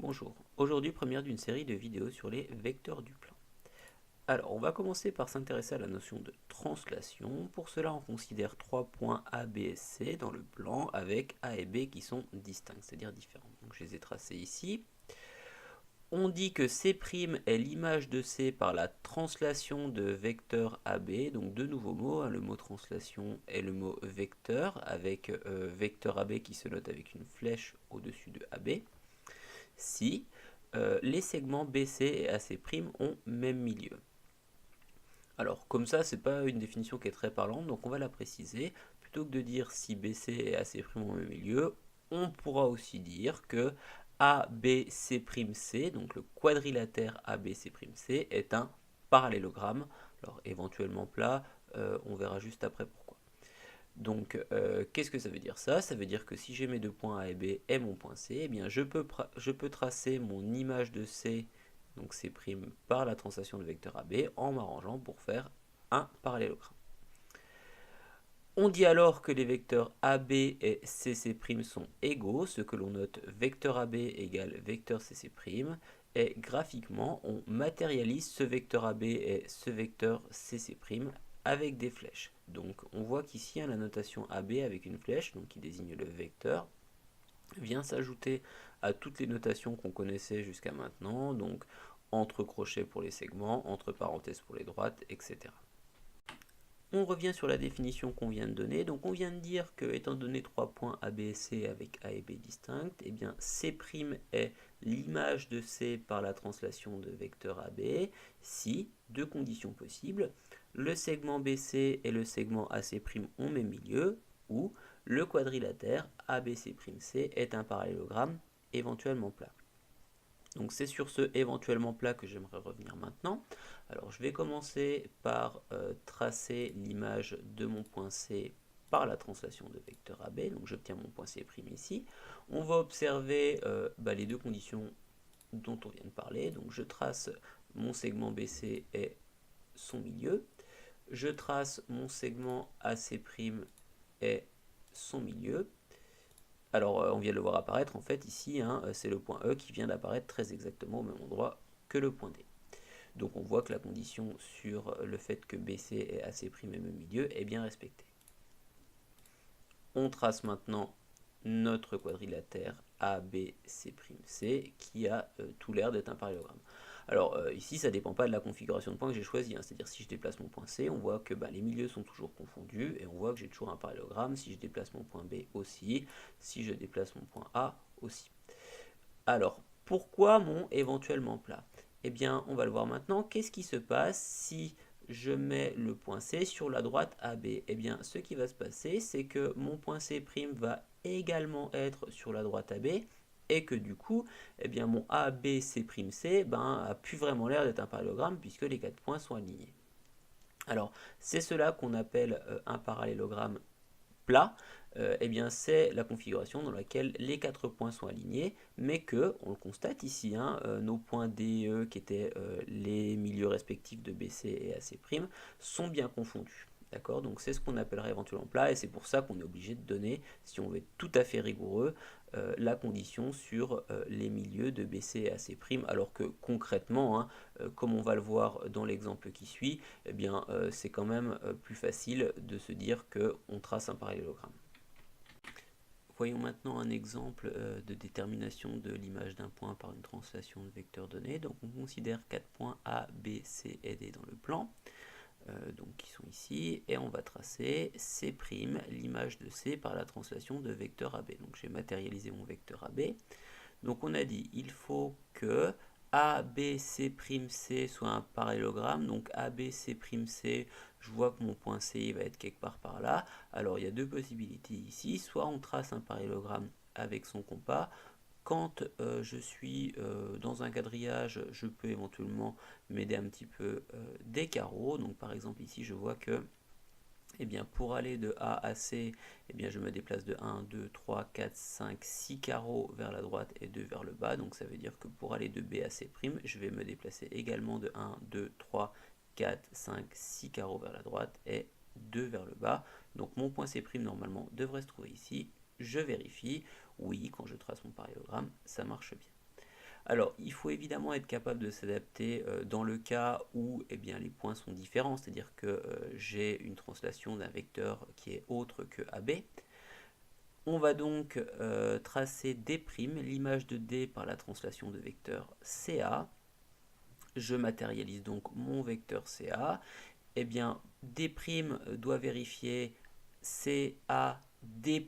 Bonjour, aujourd'hui première d'une série de vidéos sur les vecteurs du plan. Alors on va commencer par s'intéresser à la notion de translation. Pour cela on considère trois points A, B et C dans le plan avec A et B qui sont distincts, c'est-à-dire différents. Donc je les ai tracés ici. On dit que C' est l'image de C par la translation de vecteur AB, donc deux nouveaux mots, le mot translation et le mot vecteur, avec vecteur AB qui se note avec une flèche au-dessus de AB. Si les segments BC et AC' ont même milieu. Alors comme ça, c'est pas une définition qui est très parlante, donc on va la préciser. Plutôt que de dire si BC et AC' ont même milieu, on pourra aussi dire que ABC'C, donc le quadrilatère ABC'C, est un parallélogramme. Alors éventuellement plat, on verra juste après pourquoi. Donc, qu'est-ce que ça veut dire ça? Ça veut dire que si j'ai mes deux points A et B et mon point C, eh bien je peux tracer mon image de C, donc C' par la translation de vecteur AB, en m'arrangeant pour faire un parallélogramme. On dit alors que les vecteurs AB et CC' sont égaux, ce que l'on note vecteur AB égale vecteur CC', et graphiquement on matérialise ce vecteur AB et ce vecteur CC' avec des flèches. Donc on voit qu'ici la notation AB avec une flèche, donc qui désigne le vecteur, vient s'ajouter à toutes les notations qu'on connaissait jusqu'à maintenant, donc entre crochets pour les segments, entre parenthèses pour les droites, etc. On revient sur la définition qu'on vient de donner. Donc on vient de dire que, étant donné trois points A, B et C avec A et B distincts, eh bien C' est l'image de C par la translation de vecteur AB si, deux conditions possibles, le segment BC et le segment AC' ont même milieu, ou le quadrilatère ABC'C est un parallélogramme éventuellement plat. Donc c'est sur ce éventuellement plat que j'aimerais revenir maintenant. Alors je vais commencer par tracer l'image de mon point C par la translation de vecteur AB. Donc j'obtiens mon point C' ici. On va observer les deux conditions dont on vient de parler. Donc je trace mon segment BC et son milieu. Je trace mon segment AC' et son milieu. Alors on vient de le voir apparaître en fait ici, c'est le point E qui vient d'apparaître très exactement au même endroit que le point D. Donc on voit que la condition sur le fait que BC et AC' est même milieu est bien respectée. On trace maintenant notre quadrilatère ABC'C qui a tout l'air d'être un parallélogramme. Alors ici, ça ne dépend pas de la configuration de point que j'ai choisi, c'est-à-dire si je déplace mon point C, on voit que les milieux sont toujours confondus et on voit que j'ai toujours un parallélogramme. Si je déplace mon point B aussi, si je déplace mon point A aussi. Alors, pourquoi mon éventuellement plat? Eh bien, on va le voir maintenant. Qu'est-ce qui se passe si je mets le point C sur la droite AB? Eh bien, ce qui va se passer, c'est que mon point C' va également être sur la droite AB et que du coup, eh bien, mon ABC'C a plus vraiment l'air d'être un parallélogramme puisque les quatre points sont alignés. Alors, c'est cela qu'on appelle un parallélogramme plat. Eh bien c'est la configuration dans laquelle les quatre points sont alignés, mais que, on le constate ici, nos points D et E, qui étaient les milieux respectifs de BC et AC', sont bien confondus. D'accord? Donc c'est ce qu'on appellerait éventuellement plat, et c'est pour ça qu'on est obligé de donner, si on veut être tout à fait rigoureux, la condition sur les milieux de BC et AC', alors que concrètement, comme on va le voir dans l'exemple qui suit, eh bien c'est quand même plus facile de se dire qu'on trace un parallélogramme. Voyons maintenant un exemple de détermination de l'image d'un point par une translation de vecteur donné. Donc on considère 4 points A, B, C et D dans le plan, donc qui sont ici, et on va tracer C', l'image de C par la translation de vecteur AB. Donc j'ai matérialisé mon vecteur AB. Donc on a dit il faut que ABC'C soit un parallélogramme. Donc ABC'C, je vois que mon point C va être quelque part par là. Alors il y a deux possibilités ici. Soit on trace un parallélogramme avec son compas. Quand je suis dans un quadrillage, je peux éventuellement m'aider un petit peu des carreaux. Donc par exemple ici je vois que eh bien, pour aller de A à C, eh bien, je me déplace de 1, 2, 3, 4, 5, 6 carreaux vers la droite et 2 vers le bas. Donc ça veut dire que pour aller de B à C', je vais me déplacer également de 1, 2, 3, 4, 5, 6 carreaux vers la droite et 2 vers le bas. Donc mon point C' normalement devrait se trouver ici. Je vérifie. Oui, quand je trace mon parallélogramme, ça marche bien. Alors, il faut évidemment être capable de s'adapter dans le cas où eh bien, les points sont différents, c'est-à-dire que j'ai une translation d'un vecteur qui est autre que AB. On va donc tracer D', l'image de D par la translation de vecteur CA. Je matérialise donc mon vecteur CA. Eh bien, D' doit vérifier CA D',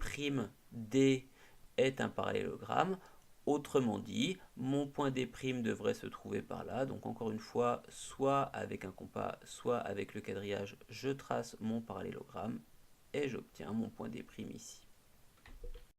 D est un parallélogramme. Autrement dit, mon point D' devrait se trouver par là. Donc encore une fois, soit avec un compas, soit avec le quadrillage, je trace mon parallélogramme et j'obtiens mon point D' ici.